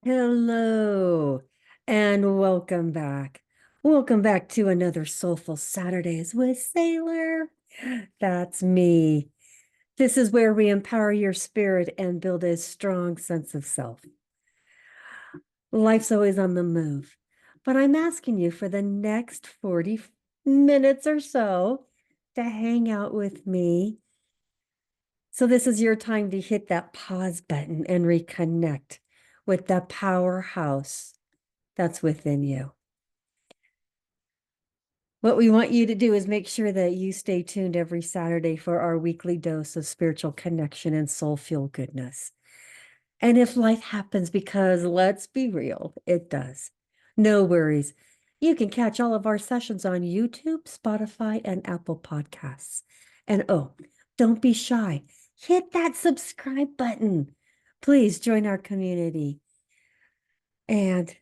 Hello and welcome back. Welcome back to another Soulful Saturdays with Saylor. That's me. This is where we empower your spirit and build a strong sense of self. Life's always on the move, but I'm asking you for the next 40 minutes or so to hang out with me. So this is your time to hit that pause button and reconnect with the powerhouse that's within you. What we want you to do is make sure that you stay tuned every Saturday for our weekly dose of spiritual connection and soul fuel goodness. And if life happens, because let's be real, it does. No worries. You can catch all of our sessions on YouTube, Spotify, and Apple Podcasts. And oh, don't be shy. Hit that subscribe button. Please join our community. And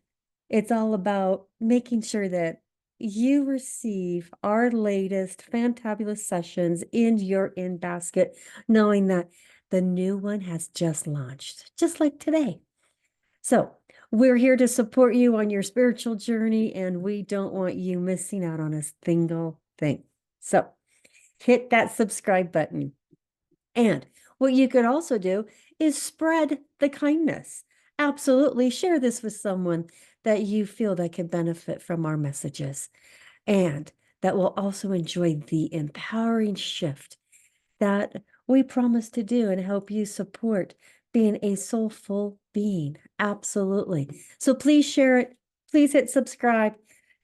it's all about making sure that you receive our latest fantabulous sessions in your in basket, knowing that the new one has just launched, just like today. So we're here to support you on your spiritual journey, and we don't want you missing out on a single thing. So hit that subscribe button. And what you could also do is spread the kindness. Absolutely share this with someone that you feel that can benefit from our messages and that will also enjoy the empowering shift that we promise to do and help you support being a soulful being. Absolutely. So please share it. Please hit subscribe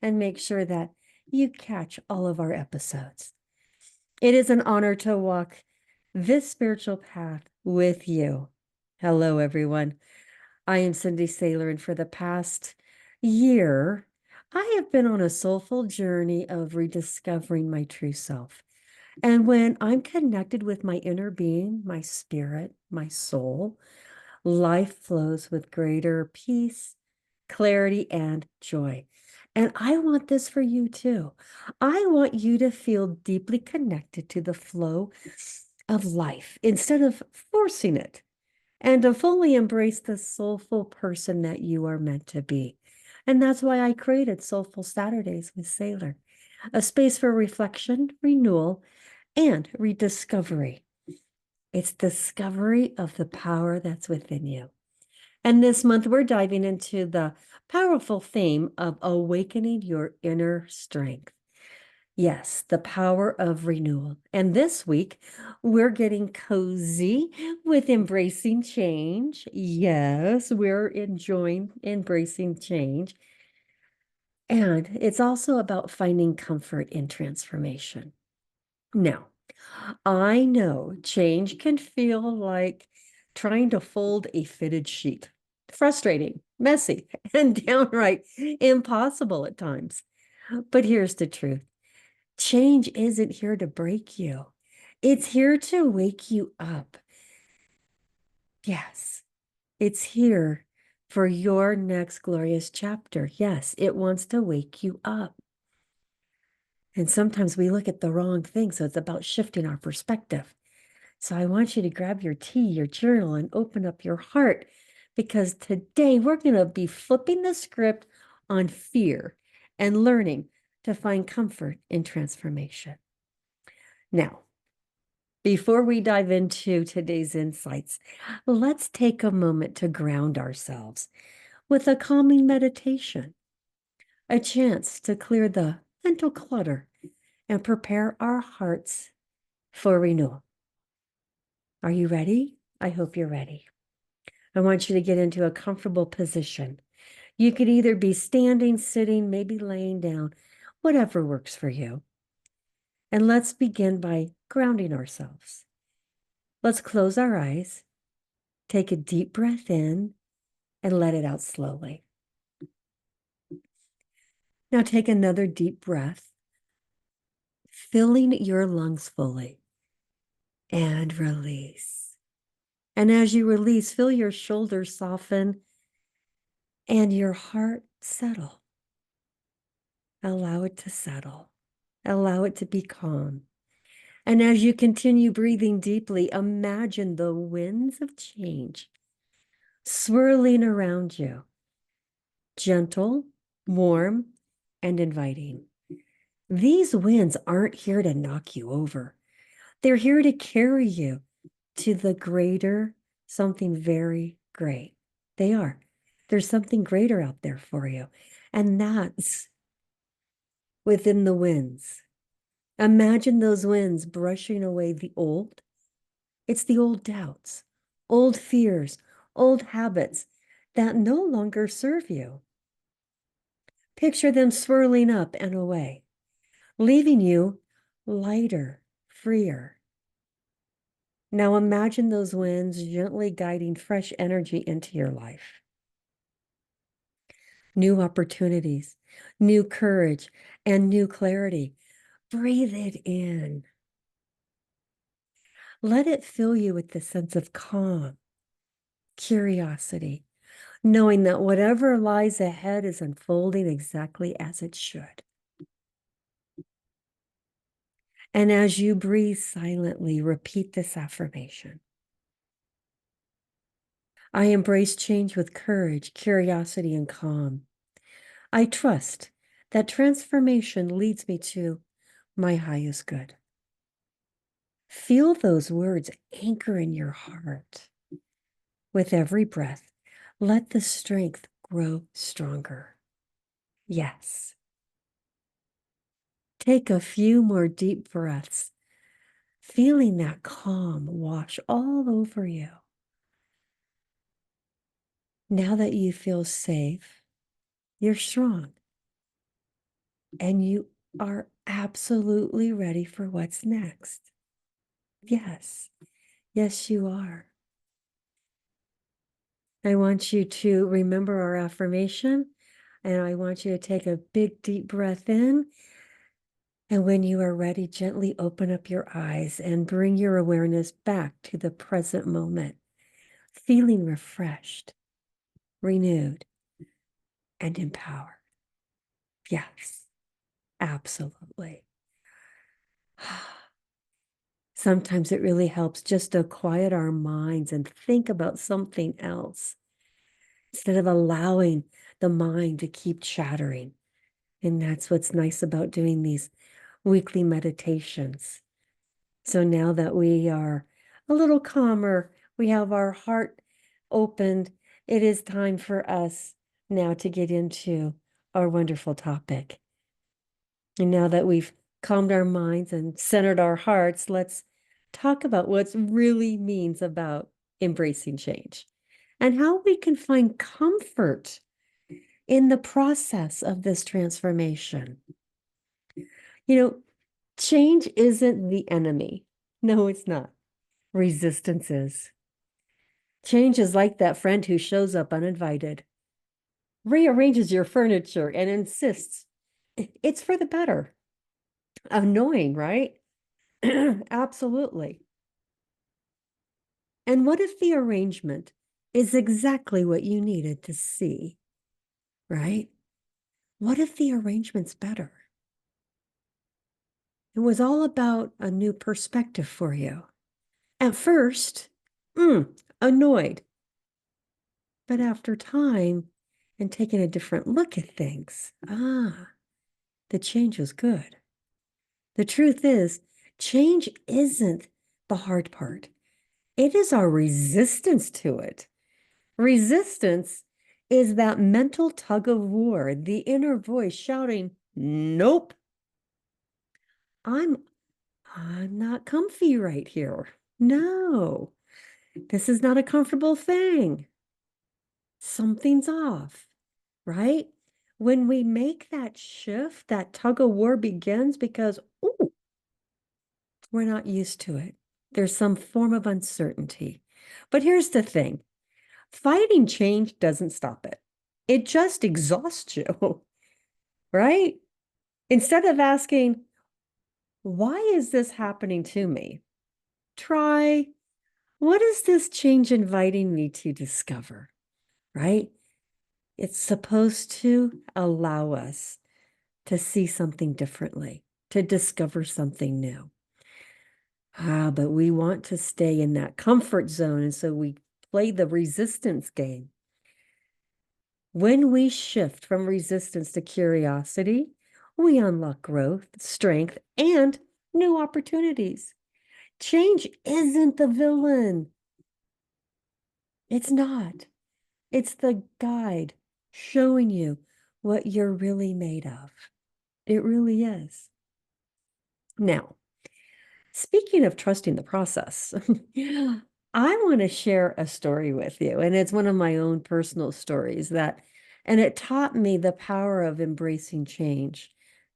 and make sure that you catch all of our episodes. It is an honor to walk this spiritual path with you. Hello, everyone. I am Cindy Saylor, and for the past year, I have been on a soulful journey of rediscovering my true self. And when I'm connected with my inner being, my spirit, my soul, life flows with greater peace, clarity, and joy. And I want this for you too. I want you to feel deeply connected to the flow of life instead of forcing it, and to fully embrace the soulful person that you are meant to be. And that's why I created Soulful Saturdays with Saylor, a space for reflection, renewal, and rediscovery. It's discovery of the power that's within you. And this month, we're diving into the powerful theme of awakening your inner strength. Yes, the power of renewal. And this week, we're getting cozy with embracing change. Yes, we're enjoying embracing change. And it's also about finding comfort in transformation. Now, I know change can feel like trying to fold a fitted sheet. Frustrating, messy, and downright impossible at times. But here's the truth. Change isn't here to break you. It's here to wake you up. Yes, it's here for your next glorious chapter. Yes, it wants to wake you up. And sometimes we look at the wrong thing, so it's about shifting our perspective. So I want you to grab your tea, your journal, and open up your heart, because today we're going to be flipping the script on fear and learning to find comfort in transformation. Now, before we dive into today's insights, let's take a moment to ground ourselves with a calming meditation, a chance to clear the mental clutter and prepare our hearts for renewal. Are you ready? I hope you're ready. I want you to get into a comfortable position. You could either be standing, sitting, maybe laying down, whatever works for you. And let's begin by grounding ourselves. Let's close our eyes, take a deep breath in, and let it out slowly. Now take another deep breath, filling your lungs fully, and release. And as you release, feel your shoulders soften and your heart settle. Allow it to settle. Allow it to be calm. And as you continue breathing deeply, imagine the winds of change swirling around you, gentle, warm, and inviting. These winds aren't here to knock you over. They're here to carry you to the greater something very great. They are. There's something greater out there for you. And that's within the winds. Imagine those winds brushing away the old. It's the old doubts, old fears, old habits that no longer serve you. Picture them swirling up and away, leaving you lighter, freer. Now imagine those winds gently guiding fresh energy into your life. New opportunities, new courage, and new clarity. Breathe it in. Let it fill you with the sense of calm, curiosity, knowing that whatever lies ahead is unfolding exactly as it should. And as you breathe silently, repeat this affirmation. I embrace change with courage, curiosity, and calm. I trust that transformation leads me to my highest good. Feel those words anchor in your heart. With every breath, let the strength grow stronger. Yes. Take a few more deep breaths, feeling that calm wash all over you. Now that you feel safe, you're strong, and you are absolutely ready for what's next. Yes, yes, you are. I want you to remember our affirmation, and I want you to take a big, deep breath in. And when you are ready, gently open up your eyes and bring your awareness back to the present moment, feeling refreshed, renewed, and empowered. Yes, absolutely. Sometimes it really helps just to quiet our minds and think about something else instead of allowing the mind to keep chattering. And that's what's nice about doing these weekly meditations. So now that we are a little calmer, we have our heart opened, it is time for us now to get into our wonderful topic. And now that we've calmed our minds and centered our hearts, let's talk about what really means about embracing change and how we can find comfort in the process of this transformation. Change isn't the enemy. No, it's not. Resistance is. Change is like that friend who shows up uninvited, rearranges your furniture, and insists it's for the better. Annoying, right? Absolutely. And what if the arrangement is exactly what you needed to see, right? What if the arrangement's better? It was all about a new perspective for you. At first, annoyed. But after time and taking a different look at things, the change was good. The truth is, change isn't the hard part. It is our resistance to it. Resistance is that mental tug of war, the inner voice shouting, nope, I'm not comfy right here. No, this is not a comfortable thing. Something's off, right? When we make that shift, that tug of war begins because, we're not used to it. There's some form of uncertainty. But here's the thing. Fighting change doesn't stop it. It just exhausts you, right? Instead of asking, why is this happening to me? Try, what is this change inviting me to discover, right? It's supposed to allow us to see something differently, to discover something new. But we want to stay in that comfort zone. And so we play the resistance game. When we shift from resistance to curiosity, we unlock growth, strength, and new opportunities. Change isn't the villain. It's not. It's the guide showing you what you're really made of. It really is. Now, speaking of trusting the process, I want to share a story with you. And it's one of my own personal stories and it taught me the power of embracing change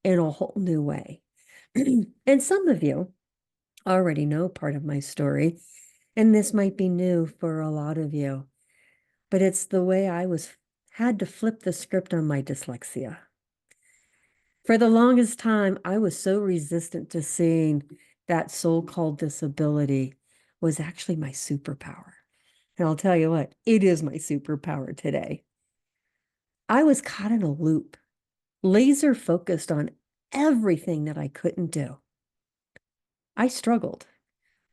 in a whole new way. And some of you already know part of my story, and this might be new for a lot of you, but it's the way had to flip the script on my dyslexia. For the longest time, I was so resistant to seeing that so-called disability was actually my superpower. And I'll tell you what, it is my superpower today. I was caught in a loop, laser focused on everything that I couldn't do. I struggled.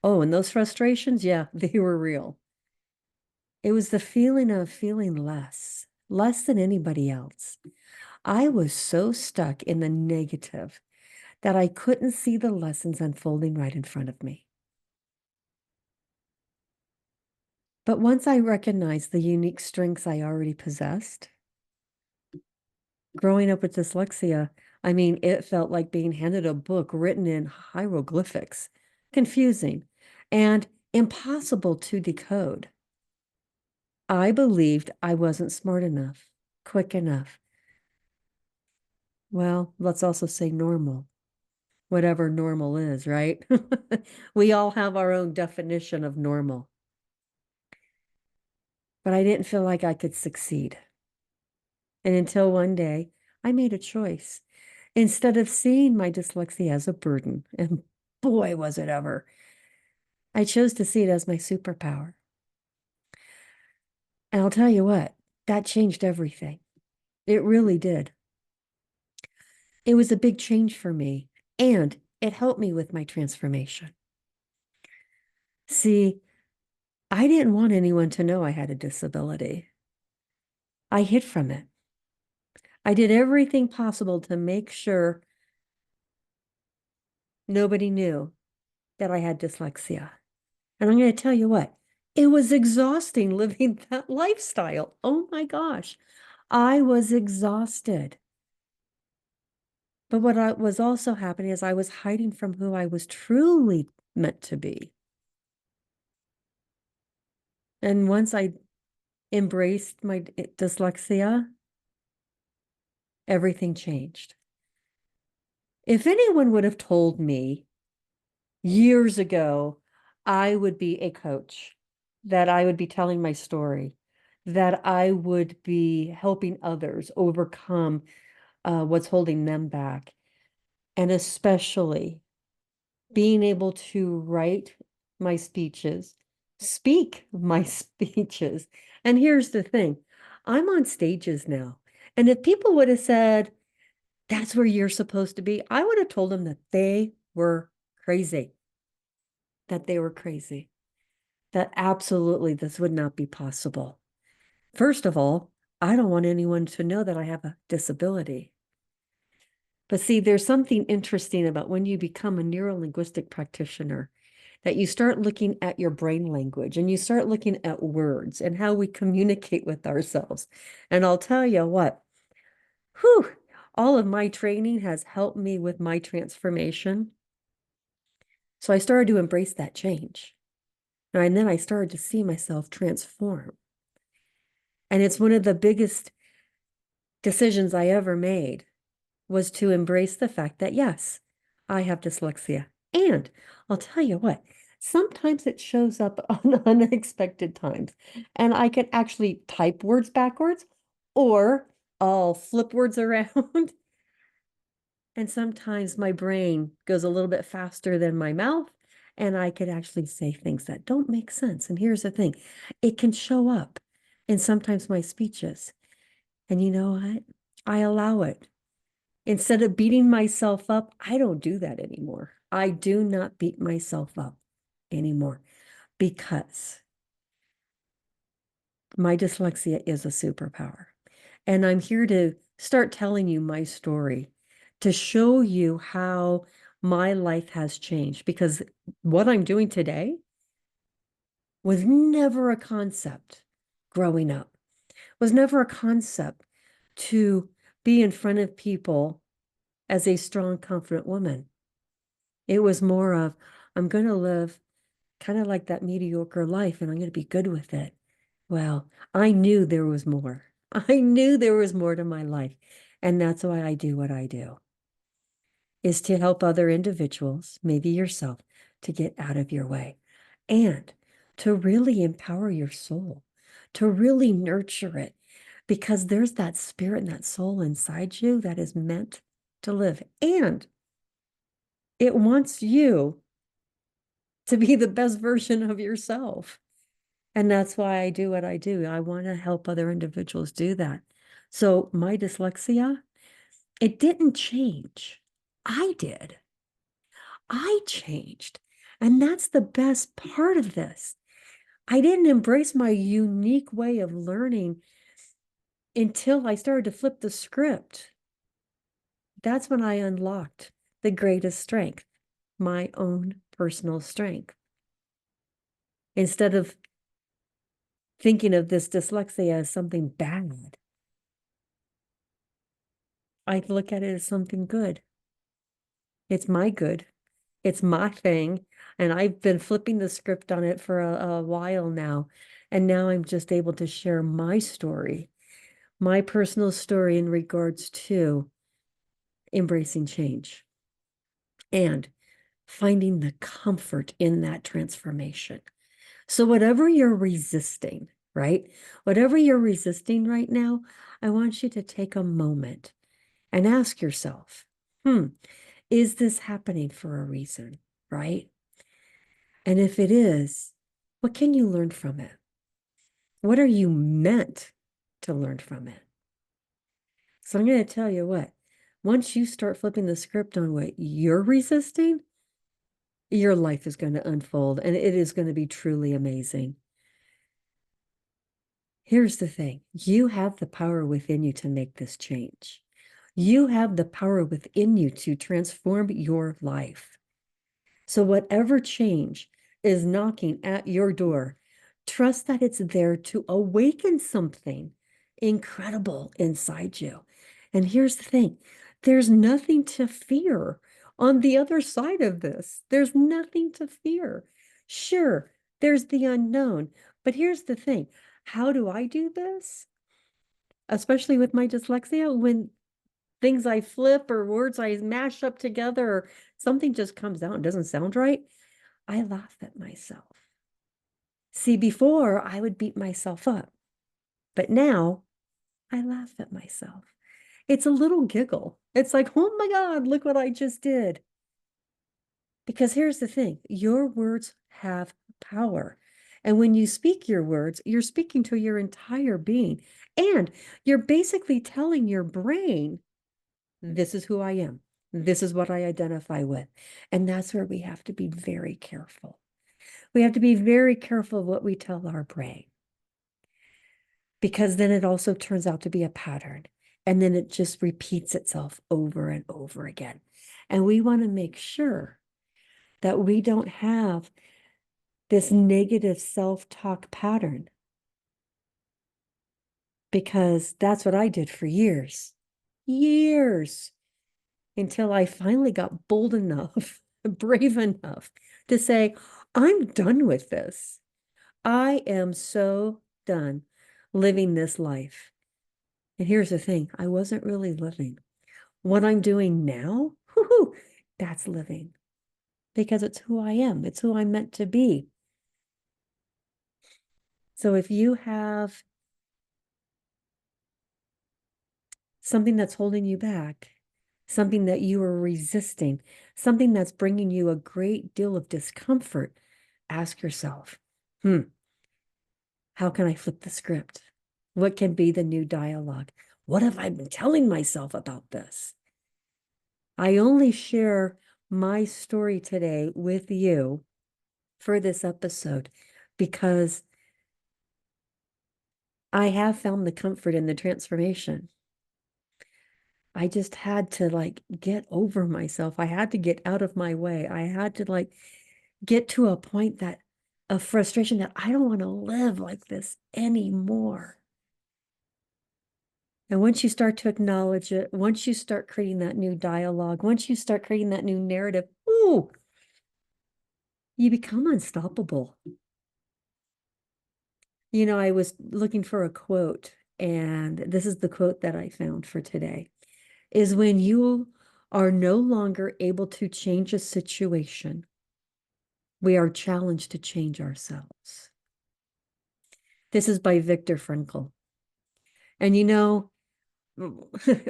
Oh, and those frustrations, yeah, they were real. It was the feeling of feeling less than anybody else. I was so stuck in the negative that I couldn't see the lessons unfolding right in front of me. But once I recognized the unique strengths I already possessed, growing up with dyslexia, I mean, it felt like being handed a book written in hieroglyphics, confusing and impossible to decode. I believed I wasn't smart enough, quick enough. Well, let's also say normal, whatever normal is, right? We all have our own definition of normal. But I didn't feel like I could succeed. And until one day, I made a choice. Instead of seeing my dyslexia as a burden, and boy, was it ever, I chose to see it as my superpower. And I'll tell you what, that changed everything. It really did. It was a big change for me, and it helped me with my transformation. See, I didn't want anyone to know I had a disability. I hid from it. I did everything possible to make sure nobody knew that I had dyslexia. And I'm going to tell you what, it was exhausting living that lifestyle. Oh my gosh, I was exhausted. But what was also happening is I was hiding from who I was truly meant to be. And once I embraced my dyslexia, everything changed. If anyone would have told me years ago I would be a coach, that I would be telling my story, that I would be helping others overcome what's holding them back, and especially being able to write my speeches, speak my speeches. And here's the thing, I'm on stages now. And if people would have said, that's where you're supposed to be, I would have told them that they were crazy, that they were crazy, that absolutely this would not be possible. First of all, I don't want anyone to know that I have a disability. But see, there's something interesting about when you become a neuro-linguistic practitioner, that you start looking at your brain language and you start looking at words and how we communicate with ourselves. And I'll tell you what, whew, all of my training has helped me with my transformation. So I started to embrace that change. And then I started to see myself transform. And it's one of the biggest decisions I ever made, was to embrace the fact that, yes, I have dyslexia. And I'll tell you what, sometimes it shows up on unexpected times. And I can actually type words backwards, or I'll flip words around. And sometimes my brain goes a little bit faster than my mouth, and I could actually say things that don't make sense. And here's the thing, it can show up in sometimes my speeches. And you know what? I allow it. Instead of beating myself up, I don't do that anymore. I do not beat myself up anymore, because My dyslexia is a superpower. And I'm here to start telling you my story to show you how my life has changed, because what I'm doing today was never a concept growing up, was never a concept to be in front of people as a strong, confident woman. It was more of, I'm going to live kind of like that mediocre life and I'm going to be good with it. Well, I knew there was more. I knew there was more to my life. And that's why I do what I do, is to help other individuals, maybe yourself, to get out of your way and to really empower your soul, to really nurture it, because there's that spirit and that soul inside you that is meant to live. And it wants you to be the best version of yourself. And that's why I do what I do. I want to help other individuals do that. So my dyslexia, it didn't change. I did. I changed. And that's the best part of this. I didn't embrace my unique way of learning until I started to flip the script. That's when I unlocked the greatest strength, my own personal strength. Instead of thinking of this dyslexia as something bad, I look at it as something good. It's my good. It's my thing. And I've been flipping the script on it for a while now. And now I'm just able to share my story, my personal story in regards to embracing change and finding the comfort in that transformation. So, whatever you're resisting, right? Whatever you're resisting right now, I want you to take a moment and ask yourself, is this happening for a reason, right? And if it is, what can you learn from it? What are you meant to learn from it? So I'm going to tell you what, once you start flipping the script on what you're resisting, your life is going to unfold and it is going to be truly amazing. Here's the thing. You have the power within you to make this change. You have the power within you to transform your life. So whatever change is knocking at your door, trust that it's there to awaken something incredible inside you. And here's the thing, there's nothing to fear on the other side of this. There's nothing to fear. Sure, there's the unknown, but here's the thing. How do I do this? Especially with my dyslexia, when things I flip or words I mash up together or something just comes out and doesn't sound right, I laugh at myself. See, before I would beat myself up, but now I laugh at myself. It's a little giggle. It's like, oh my God, look what I just did. Because here's the thing, your words have power. And when you speak your words, you're speaking to your entire being. And you're basically telling your brain, this is who I am. This is what I identify with. And that's where we have to be very careful. We have to be very careful of what we tell our brain, because then it also turns out to be a pattern. And then it just repeats itself over and over again. And we want to make sure that we don't have this negative self-talk pattern, because that's what I did for years, until I finally got bold enough, brave enough to say, I'm done with this. I am so done living this life. And here's the thing, I wasn't really living. What I'm doing now, that's living, because it's who I am. It's who I'm meant to be. So if you have something that's holding you back, something that you are resisting, something that's bringing you a great deal of discomfort, ask yourself, how can I flip the script? What can be the new dialogue? What have I been telling myself about this? I only share my story today with you for this episode because I have found the comfort in the transformation. I just had to like get over myself. I had to get out of my way. I had to like get to a point that of frustration that I don't want to live like this anymore. And once you start to acknowledge it, once you start creating that new dialogue, once you start creating that new narrative, ooh, you become unstoppable. You know, I was looking for a quote, and this is the quote that I found for today, is when you are no longer able to change a situation, we are challenged to change ourselves. This is by Viktor Frankl. And you know,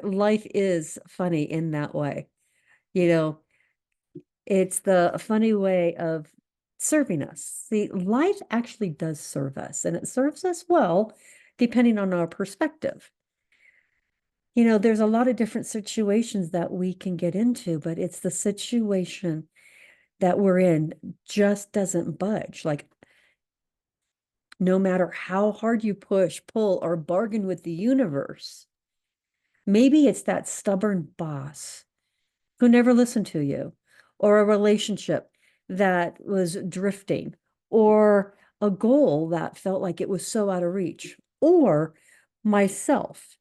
life is funny in that way. You know, it's the funny way of serving us. See, life actually does serve us, and it serves us well, depending on our perspective. You know, there's a lot of different situations that we can get into, but it's the situation that we're in just doesn't budge. Like, no matter how hard you push, pull, or bargain with the universe, maybe it's that stubborn boss who never listened to you, or a relationship that was drifting, or a goal that felt like it was so out of reach, or myself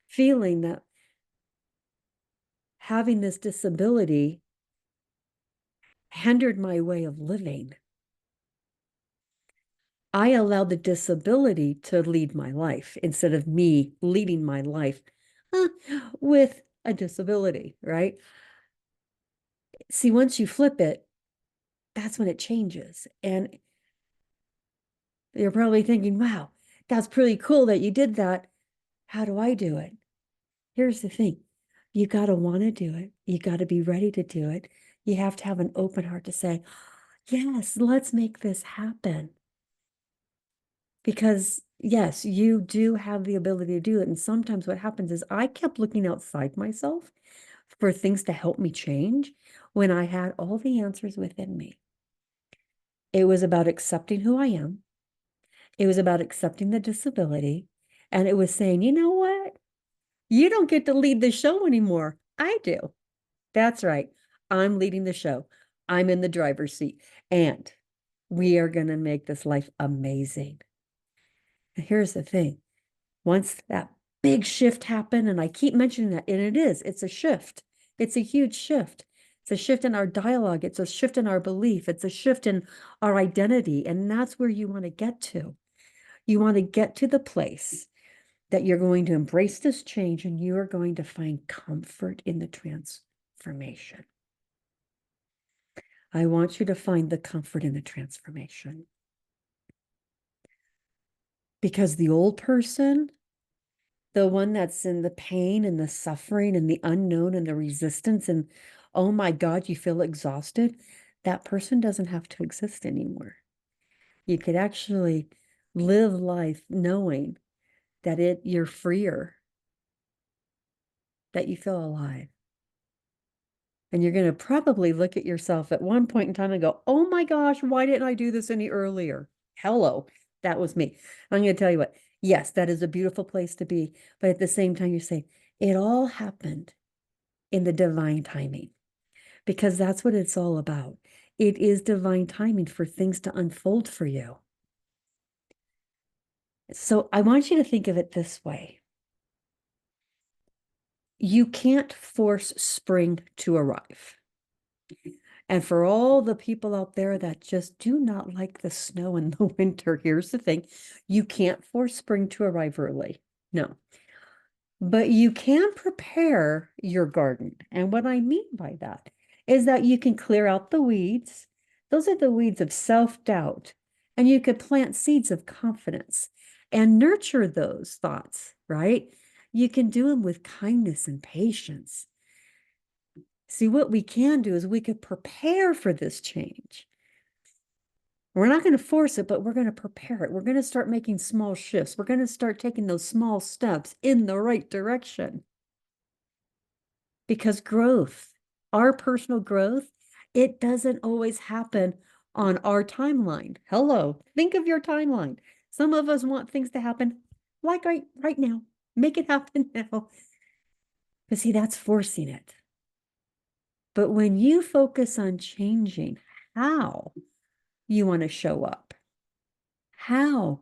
feeling that having this disability hindered my way of living. I allowed the disability to lead my life instead of me leading my life with a disability, right? See, once you flip it, that's when it changes. And you're probably thinking, wow, that's pretty cool that you did that. How do I do it? Here's the thing. You got to want to do it. You got to be ready to do it. You have to have an open heart to say, yes, let's make this happen. Because yes, you do have the ability to do it. And sometimes what happens is I kept looking outside myself for things to help me change when I had all the answers within me. It was about accepting who I am. It was about accepting the disability. And it was saying, you know what? You don't get to lead the show anymore. I do. That's right. I'm leading the show. I'm in the driver's seat. And we are going to make this life amazing. And here's the thing. Once that big shift happened, and I keep mentioning that, and it's a shift. It's a huge shift. It's a shift in our dialogue. It's a shift in our belief. It's a shift in our identity. And that's where you want to get to. You want to get to the place that you're going to embrace this change and you are going to find comfort in the transformation. I want you to find the comfort in the transformation. Because the old person, the one that's in the pain and the suffering and the unknown and the resistance, and oh my God, you feel exhausted, that person doesn't have to exist anymore. You could actually live life knowing that you're freer, that you feel alive. And you're going to probably look at yourself at one point in time and go, oh my gosh, why didn't I do this any earlier? Hello, that was me. I'm going to tell you what, yes, that is a beautiful place to be. But at the same time, you say, it all happened in the divine timing, because that's what it's all about. It is divine timing for things to unfold for you. So I want you to think of it this way. You can't force spring to arrive. And for all the people out there that just do not like the snow in the winter, here's the thing. You can't force spring to arrive early. No. But you can prepare your garden. And what I mean by that is that you can clear out the weeds. Those are the weeds of self-doubt. And you could plant seeds of confidence and nurture those thoughts, right? You can do them with kindness and patience. See, what we can do is we could prepare for this change. We're not going to force it, but we're going to prepare it. We're going to start making small shifts. We're going to start taking those small steps in the right direction. Because growth, our personal growth, it doesn't always happen on our timeline. Hello, think of your timeline. Some of us want things to happen like right now. Make it happen now. But see, that's forcing it. But when you focus on changing how you want to show up, how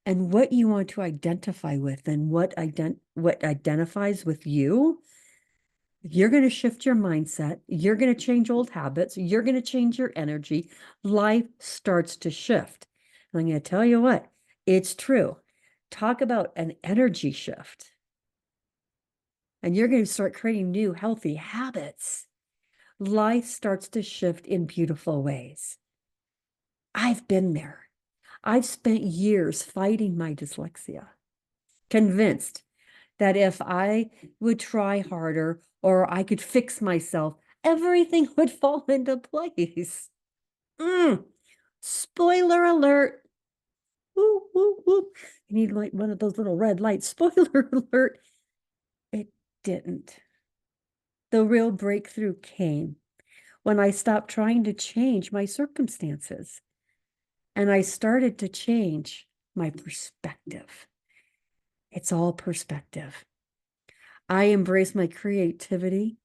and what you want to identify with and what identifies with you, you're going to shift your mindset. You're going to change old habits. You're going to change your energy. Life starts to shift. And I'm going to tell you what, it's true. Talk about an energy shift. And you're going to start creating new healthy habits. Life starts to shift in beautiful ways. I've been there. I've spent years fighting my dyslexia, convinced that if I would try harder or I could fix myself, everything would fall into place. Spoiler alert. Woo, woo, woo. You need like one of those little red lights. Spoiler alert. It didn't. The real breakthrough came when I stopped trying to change my circumstances and I started to change my perspective. It's all perspective. I embrace my creativity,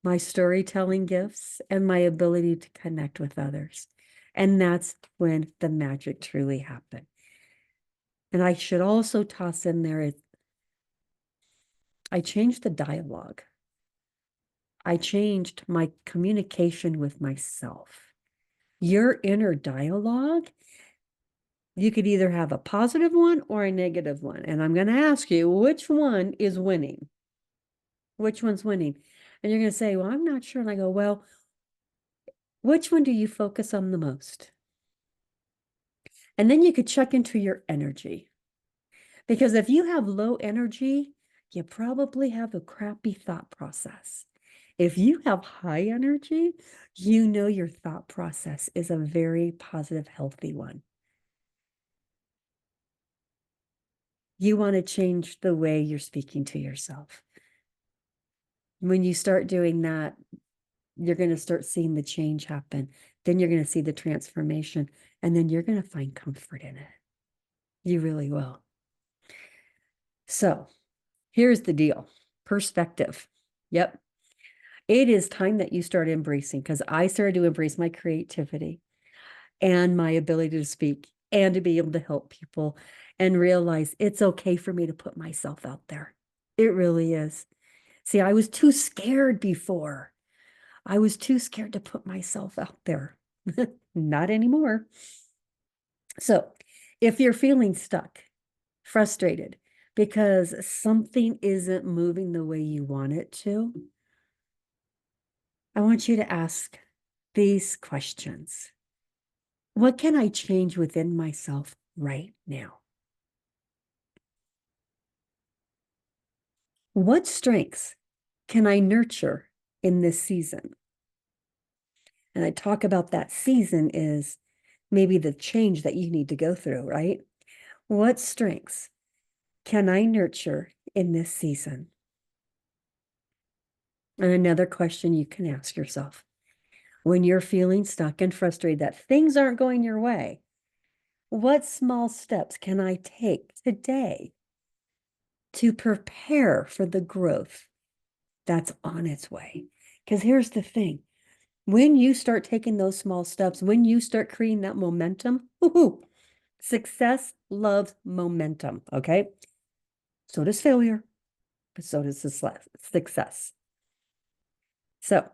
my storytelling gifts, and my ability to connect with others. And that's when the magic truly happened. And I should also toss in there, I changed the dialogue. I changed my communication with myself. Your inner dialogue, you could either have a positive one or a negative one. And I'm going to ask you, which one is winning? Which one's winning? And you're going to say, well, I'm not sure. And I go, well, which one do you focus on the most? And then you could check into your energy. Because if you have low energy, you probably have a crappy thought process. If you have high energy, you know your thought process is a very positive, healthy one. You want to change the way you're speaking to yourself. When you start doing that, you're going to start seeing the change happen. Then you're going to see the transformation, and then you're going to find comfort in it. You really will. So here's the deal. Perspective. Yep. It is time that you start embracing, because I started to embrace my creativity and my ability to speak and to be able to help people and realize it's okay for me to put myself out there. It really is. See, I was too scared before. I was too scared to put myself out there. Not anymore. So if you're feeling stuck, frustrated because something isn't moving the way you want it to, I want you to ask these questions. What can I change within myself right now? What strengths can I nurture in this season? And I talk about that season is maybe the change that you need to go through, right? What strengths can I nurture in this season? And another question you can ask yourself when you're feeling stuck and frustrated that things aren't going your way, what small steps can I take today to prepare for the growth that's on its way? Because here's the thing. When you start taking those small steps, when you start creating that momentum, success loves momentum, okay? So does failure, but so does success. So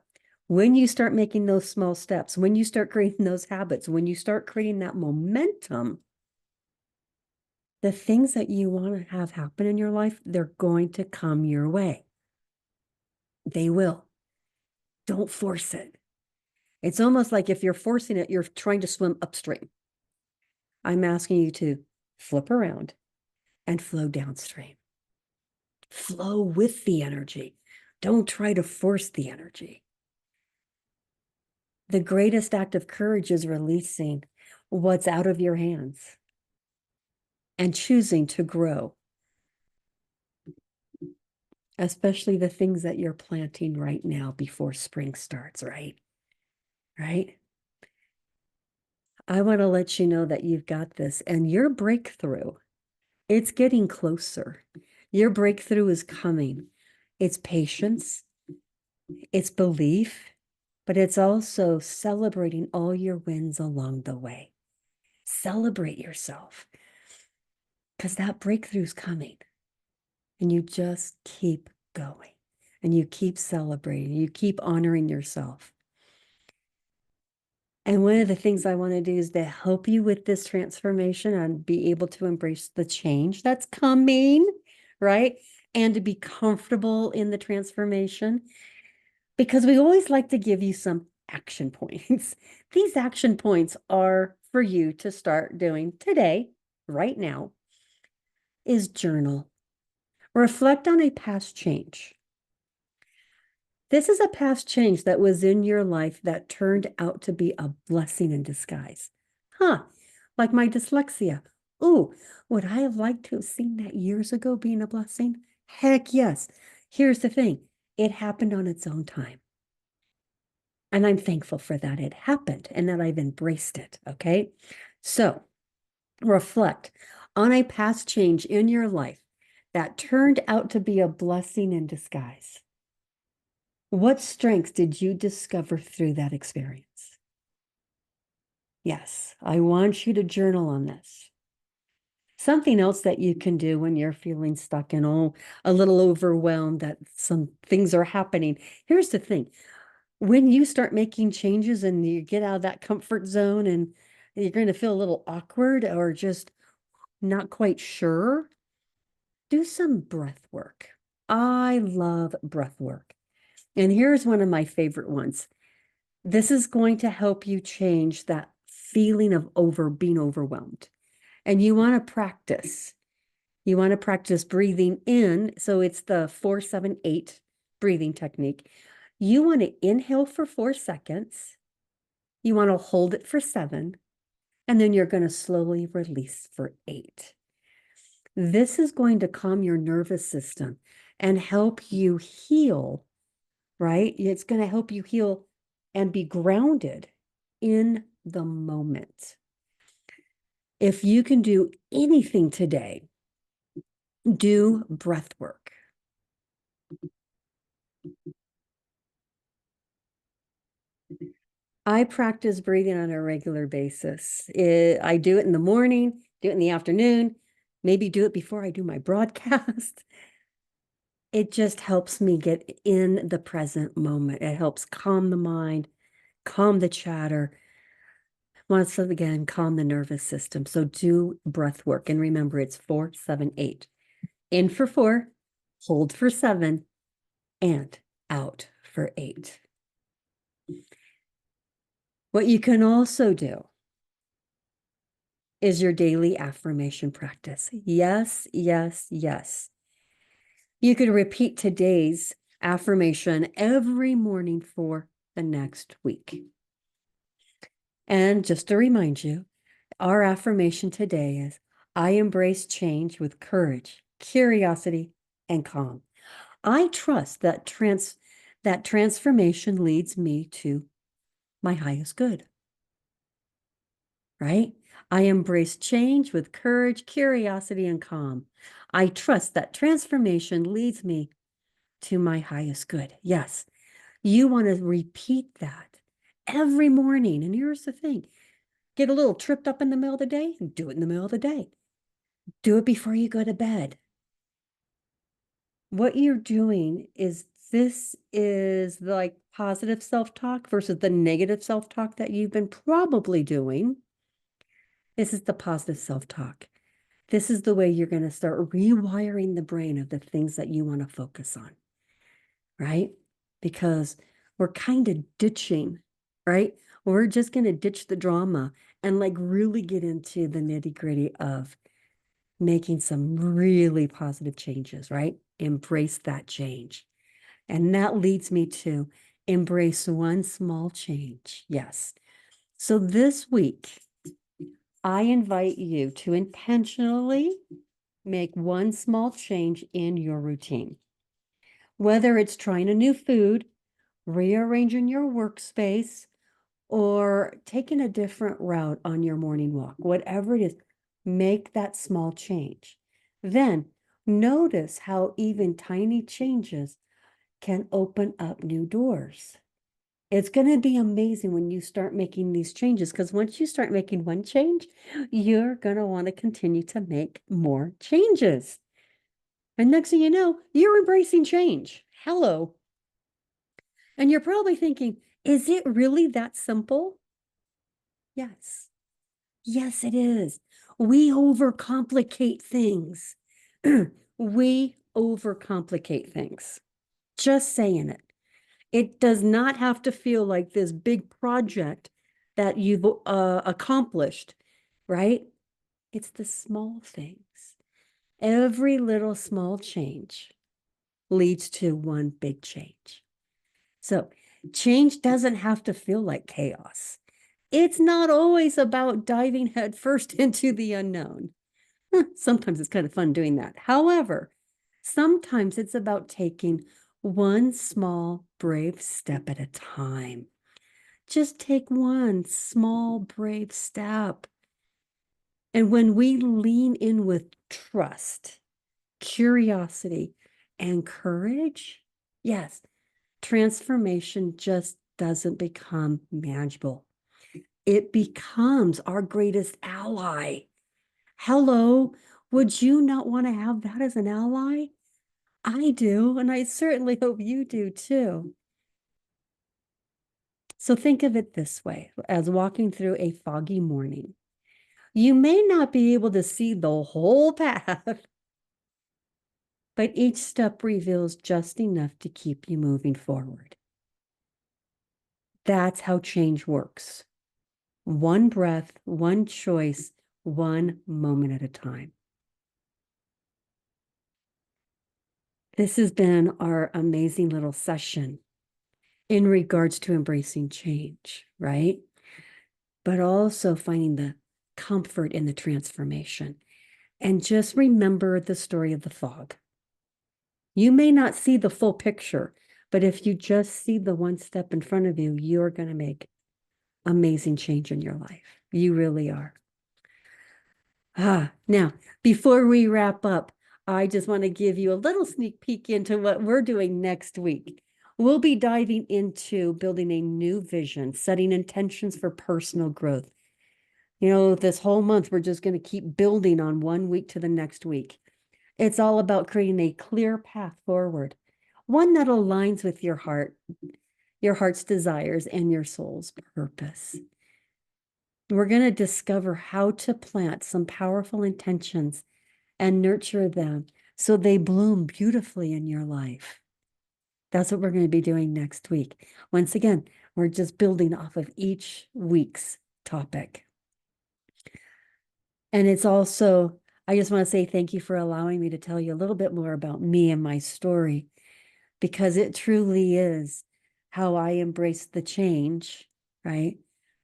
when you start making those small steps, when you start creating those habits, when you start creating that momentum, the things that you want to have happen in your life, they're going to come your way. They will. Don't force it. It's almost like if you're forcing it, you're trying to swim upstream. I'm asking you to flip around and flow downstream. Flow with the energy. Don't try to force the energy. The greatest act of courage is releasing what's out of your hands and choosing to grow, especially the things that you're planting right now before spring starts, right? Right? I want to let you know that you've got this, and your breakthrough It's getting closer. Your breakthrough is coming. It's patience, it's belief, but it's also celebrating all your wins along the way. Celebrate yourself because that breakthrough's coming. And you just keep going and you keep celebrating, you keep honoring yourself. And one of the things I want to do is to help you with this transformation and be able to embrace the change that's coming, right? And to be comfortable in the transformation, because we always like to give you some action points. These action points are for you to start doing today, right now, is journal. Reflect on a past change. This is a past change that was in your life that turned out to be a blessing in disguise. Huh, like my dyslexia. Ooh, would I have liked to have seen that years ago being a blessing? Heck yes. Here's the thing, it happened on its own time. And I'm thankful for that it happened and that I've embraced it. Okay. So reflect on a past change in your life that turned out to be a blessing in disguise. What strengths did you discover through that experience? Yes, I want you to journal on this. Something else that you can do when you're feeling stuck and a little overwhelmed that some things are happening. Here's the thing. When you start making changes and you get out of that comfort zone and you're going to feel a little awkward or just not quite sure, do some breath work. I love breath work. And here's one of my favorite ones. This is going to help you change that feeling of being overwhelmed. And you want to practice. You want to practice breathing in. So it's the 4-7-8 breathing technique. You want to inhale for 4 seconds. You want to hold it for 7. And then you're going to slowly release for 8. This is going to calm your nervous system and help you heal, right? It's going to help you heal and be grounded in the moment. If you can do anything today, do breath work. I practice breathing on a regular basis. I do it in the morning, do it in the afternoon, maybe do it before I do my broadcast. It just helps me get in the present moment. It helps calm the mind, calm the chatter. Once again, calm the nervous system. So do breath work. And remember, it's 4-7-8. In for 4, hold for 7, and out for 8. What you can also do is your daily affirmation practice. Yes, yes, yes. You could repeat today's affirmation every morning for the next week. And just to remind you, our affirmation today is, I embrace change with courage, curiosity, and calm. I trust that transformation leads me to my highest good, right? I embrace change with courage, curiosity, and calm. I trust that transformation leads me to my highest good. Yes, you want to repeat that every morning. And here's the thing, get a little tripped up in the middle of the day and do it in the middle of the day. Do it before you go to bed. What you're doing is, this is like positive self-talk versus the negative self-talk that you've been probably doing. This is the positive self-talk. This is the way you're going to start rewiring the brain of the things that you want to focus on, right? Because we're kind of ditching, right? We're just going to ditch the drama and like really get into the nitty-gritty of making some really positive changes, right? Embrace that change. And that leads me to embrace one small change. Yes. So this week, I invite you to intentionally make one small change in your routine. Whether it's trying a new food, rearranging your workspace, or taking a different route on your morning walk, whatever it is, make that small change. Then notice how even tiny changes can open up new doors. It's going to be amazing when you start making these changes, because once you start making one change, you're going to want to continue to make more changes. And next thing you know, you're embracing change. Hello. And you're probably thinking, is it really that simple? Yes. Yes, it is. We overcomplicate things. We overcomplicate things. Just saying it. It does not have to feel like this big project that you've accomplished, right? It's the small things. Every little small change leads to one big change. So change doesn't have to feel like chaos. It's not always about diving headfirst into the unknown. Sometimes it's kind of fun doing that. However, sometimes it's about taking one small, brave step at a time. Just take one small, brave step. And when we lean in with trust, curiosity, and courage, yes, transformation just doesn't become manageable. It becomes our greatest ally. Hello, would you not want to have that as an ally? I do, and I certainly hope you do too. So think of it this way, as walking through a foggy morning. You may not be able to see the whole path, but each step reveals just enough to keep you moving forward. That's how change works. One breath, one choice, one moment at a time. This has been our amazing little session in regards to embracing change, right? But also finding the comfort in the transformation. And just remember the story of the fog. You may not see the full picture, but if you just see the one step in front of you, you're going to make amazing change in your life. You really are. Now, before we wrap up, I just want to give you a little sneak peek into what we're doing next week. We'll be diving into building a new vision, setting intentions for personal growth. You know, this whole month, we're just going to keep building on one week to the next week. It's all about creating a clear path forward, one that aligns with your heart's desires, and your soul's purpose. We're going to discover how to plant some powerful intentions and nurture them so they bloom beautifully in your life. That's what we're going to be doing next week. Once again, we're just building off of each week's topic. And it's also, I just want to say thank you for allowing me to tell you a little bit more about me and my story, because it truly is how I embraced the change, right?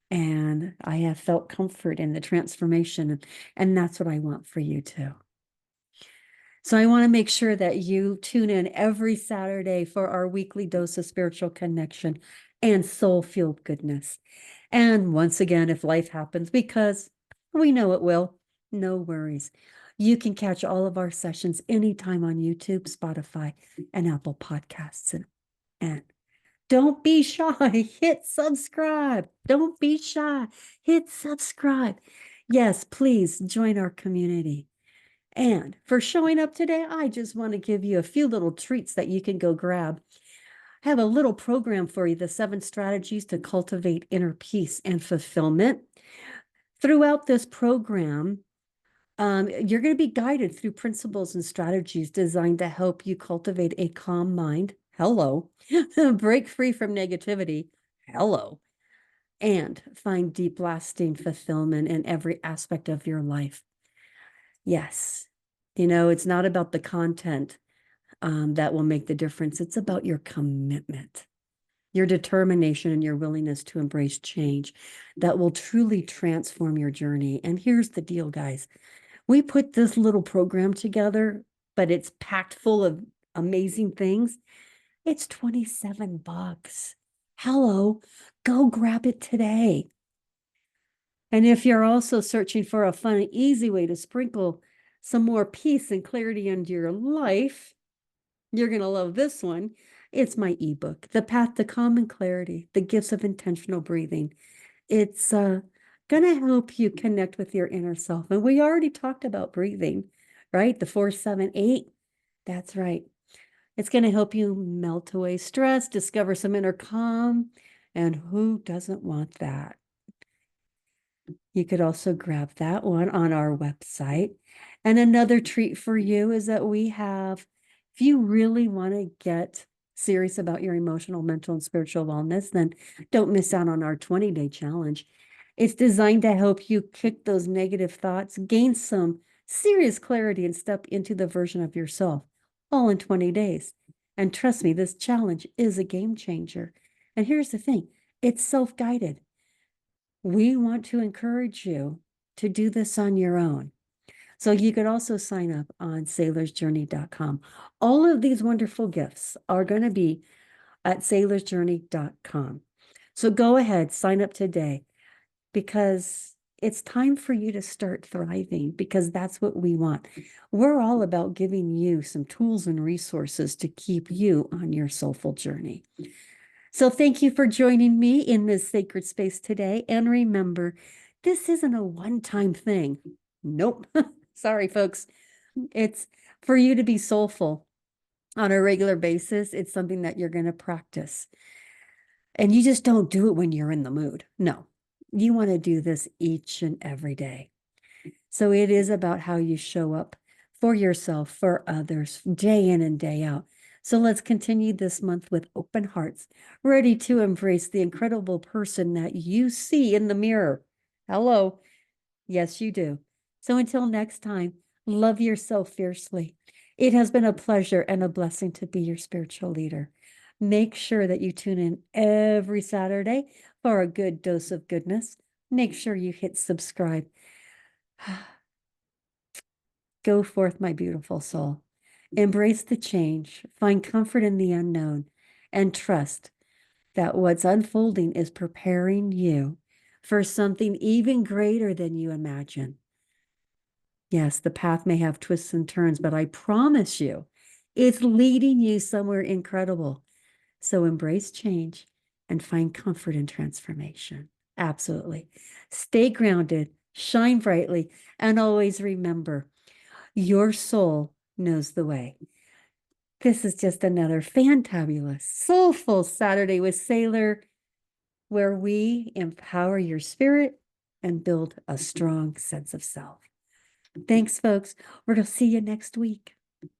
And I have felt comfort in the transformation, and that's what I want for you too. So I want to make sure that you tune in every Saturday for our weekly dose of spiritual connection and soul-fueled goodness. And once again, if life happens, because we know it will, no worries. You can catch all of our sessions anytime on YouTube, Spotify, and Apple Podcasts. And don't be shy. Hit subscribe. Don't be shy. Hit subscribe. Yes, please join our community. And for showing up today, I just want to give you a few little treats that you can go grab. I have a little program for you, the 7 strategies to cultivate inner peace and fulfillment. Throughout this program, you're going to be guided through principles and strategies designed to help you cultivate a calm mind. Hello. Break free from negativity. Hello. And find deep, lasting fulfillment in every aspect of your life. Yes. You know, it's not about the content that will make the difference. It's about your commitment, your determination, and your willingness to embrace change that will truly transform your journey. And here's the deal, guys. We put this little program together, but it's packed full of amazing things. It's $27. Hello, go grab it today. And if you're also searching for a fun, easy way to sprinkle some more peace and clarity into your life, you're going to love this one. It's my ebook, The Path to Calm and Clarity, The Gifts of Intentional Breathing. It's going to help you connect with your inner self. And we already talked about breathing, right? The 4-7-8. That's right. It's going to help you melt away stress, discover some inner calm. And who doesn't want that? You could also grab that one on our website. And another treat for you is that we have, if you really want to get serious about your emotional, mental, and spiritual wellness, then don't miss out on our 20-day challenge. It's designed to help you kick those negative thoughts, gain some serious clarity, and step into the version of yourself, all in 20 days. And trust me, this challenge is a game changer. And here's the thing, it's self-guided. We want to encourage you to do this on your own. So you could also sign up on saylorsjourney.com. All of these wonderful gifts are going to be at saylorsjourney.com. So go ahead, sign up today, because it's time for you to start thriving, because that's what we want. We're all about giving you some tools and resources to keep you on your soulful journey. So thank you for joining me in this sacred space today. And remember, this isn't a one-time thing. Nope. Sorry, folks. It's for you to be soulful on a regular basis. It's something that you're going to practice. And you just don't do it when you're in the mood. No, you want to do this each and every day. So it is about how you show up for yourself, for others, day in and day out. So let's continue this month with open hearts, ready to embrace the incredible person that you see in the mirror. Hello. Yes, you do. So until next time, love yourself fiercely. It has been a pleasure and a blessing to be your spiritual leader. Make sure that you tune in every Saturday for a good dose of goodness. Make sure you hit subscribe. Go forth, my beautiful soul. Embrace the change, find comfort in the unknown, and trust that what's unfolding is preparing you for something even greater than you imagine. Yes, the path may have twists and turns, but I promise you, it's leading you somewhere incredible. So embrace change and find comfort in transformation. Absolutely. Stay grounded, shine brightly, and always remember, your soul knows the way. This is just another fantabulous, soulful Saturday with Saylor, where we empower your spirit and build a strong sense of self. Thanks, folks. We're going to see you next week.